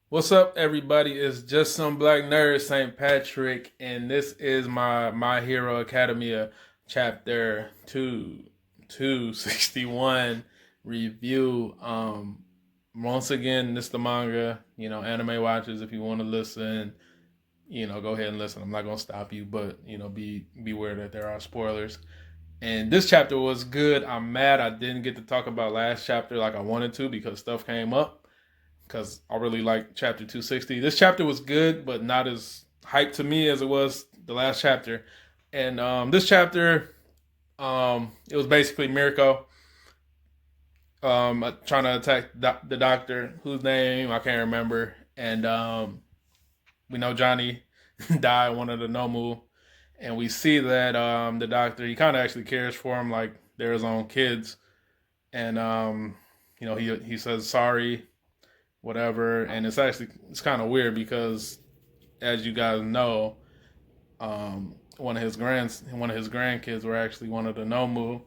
What's up, everybody? It's just some black nerd, St. Patrick, and this is my Hero Academia chapter 261 review. Once again, this the manga. Anime watchers, if you want to listen, go ahead and listen. I'm not gonna stop you, but be aware that there are spoilers. And this chapter was good. I'm mad I didn't get to talk about last chapter like I wanted to because stuff came up because I really like chapter 260. This chapter was good, but not as hyped to me as it was the last chapter. And this chapter, it was basically Mirko trying to attack the doctor, whose name I can't remember. And we know Johnny died, one of the Nomu. And we see that the doctor, he kind of actually cares for him like they're his own kids. And, he says sorry, whatever. And it's kind of weird because, as you guys know, one of his grandkids were actually one of the Nomu,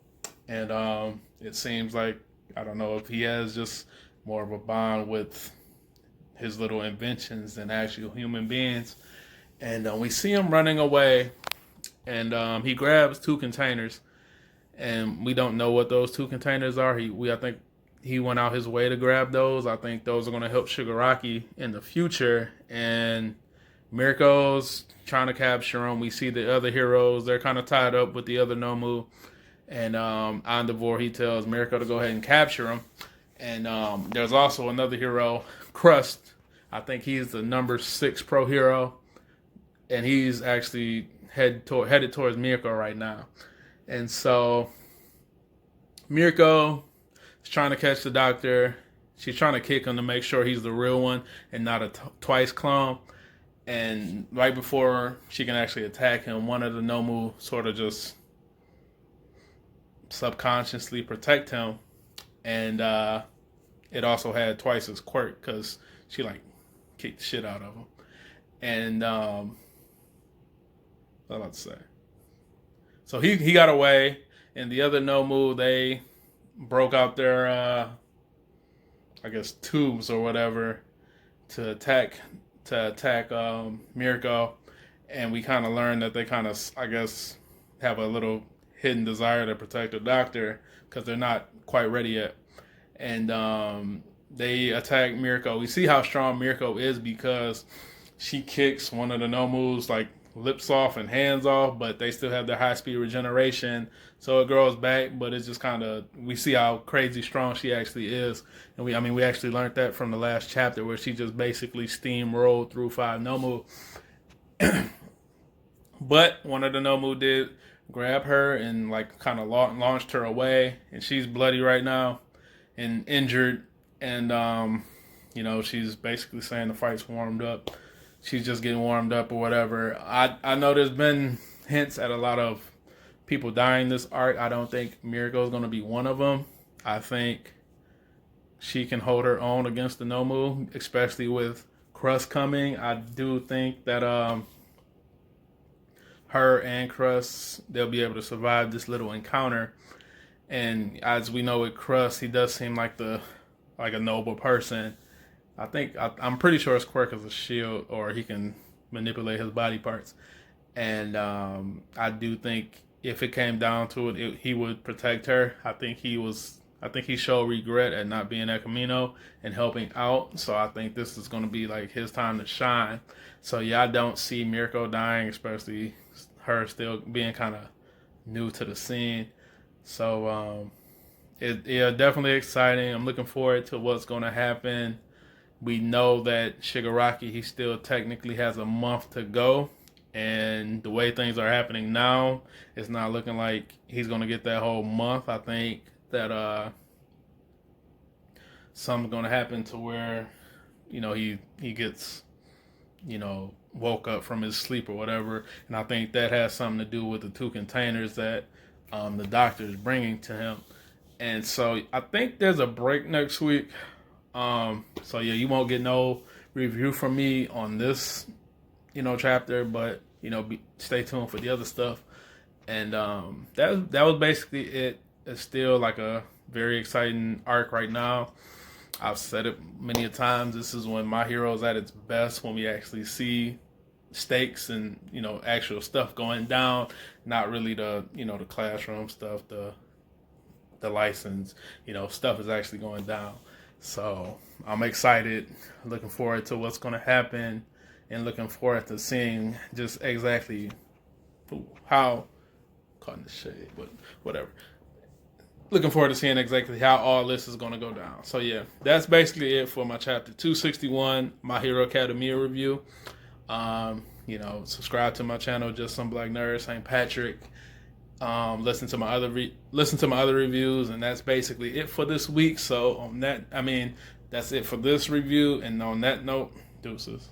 and it seems like I don't know if he has just more of a bond with his little inventions than actual human beings. And we see him running away, and he grabs two containers, and we don't know what those two containers are. I think he went out his way to grab those. I think those are going to help Shigaraki in the future. And Mirko's trying to capture him. We see the other heroes; they're kind of tied up with the other Nomu. And Andavor, he tells Mirko to go ahead and capture him. And there's also another hero, Crust. I think he's the number 6 pro hero, and he's actually headed towards Mirko right now. And so Mirko is trying to catch the doctor. She's trying to kick him to make sure he's the real one and not a twice clone. And right before she can actually attack him, one of the Nomu sort of just subconsciously protect him. And it also had Twice's quirk because she like kicked the shit out of him. And what was I about to say? So he got away, and the other Nomu, they broke out their I guess tubes or whatever to attack Mirko, and we kind of learned that they kind of I guess have a little hidden desire to protect the doctor because they're not quite ready yet, and they attack Mirko. We see how strong Mirko is because she kicks one of the Nomus like lips off and hands off, but they still have their high speed regeneration, so it grows back. But it's just kind of we see how crazy strong she actually is, and we actually learned that from the last chapter where she just basically steamrolled through 5 Nomu. But one of the Nomu did grab her and like kind of launched her away, and she's bloody right now and injured, and she's basically saying the fight's warmed up. She's just getting warmed up or whatever. I know there's been hints at a lot of people dying this arc. I don't think Mirko's going to be one of them. I think she can hold her own against the Nomu, especially with Crust coming. I do think that her and Crust, they'll be able to survive this little encounter. And as we know with Crust, he does seem like a noble person. I'm pretty sure his quirk is a shield, or he can manipulate his body parts. And I do think if it came down to it, he would protect her. I think he showed regret at not being at Camino and helping out. So I think this is going to be like his time to shine. So yeah, I don't see Mirko dying, especially her still being kind of new to the scene. So definitely exciting. I'm looking forward to what's going to happen. We know that Shigaraki, he still technically has a month to go, and the way things are happening now, it's not looking like he's gonna get that whole month. I think that something's gonna happen to where he gets woke up from his sleep or whatever, and I think that has something to do with the two containers that the doctor is bringing to him. And so I think there's a break next week. So yeah, you won't get no review from me on this, chapter, but stay tuned for the other stuff. And that was basically it. It's still like a very exciting arc right now. I've said it many a times. This is when My Hero is at its best, when we actually see stakes and actual stuff going down, not really the classroom stuff, the license, stuff is actually going down. So I'm excited, looking forward to what's going to happen, and looking forward to seeing just exactly how, caught in the shade, but whatever. Looking forward to seeing exactly how all this is going to go down. So yeah, that's basically it for my chapter 261, My Hero Academia review. Subscribe to my channel, Just Some Black Nerd, St. Patrick. Listen to my other reviews, and that's basically it for this week. So on that, that's it for this review. And on that note, deuces.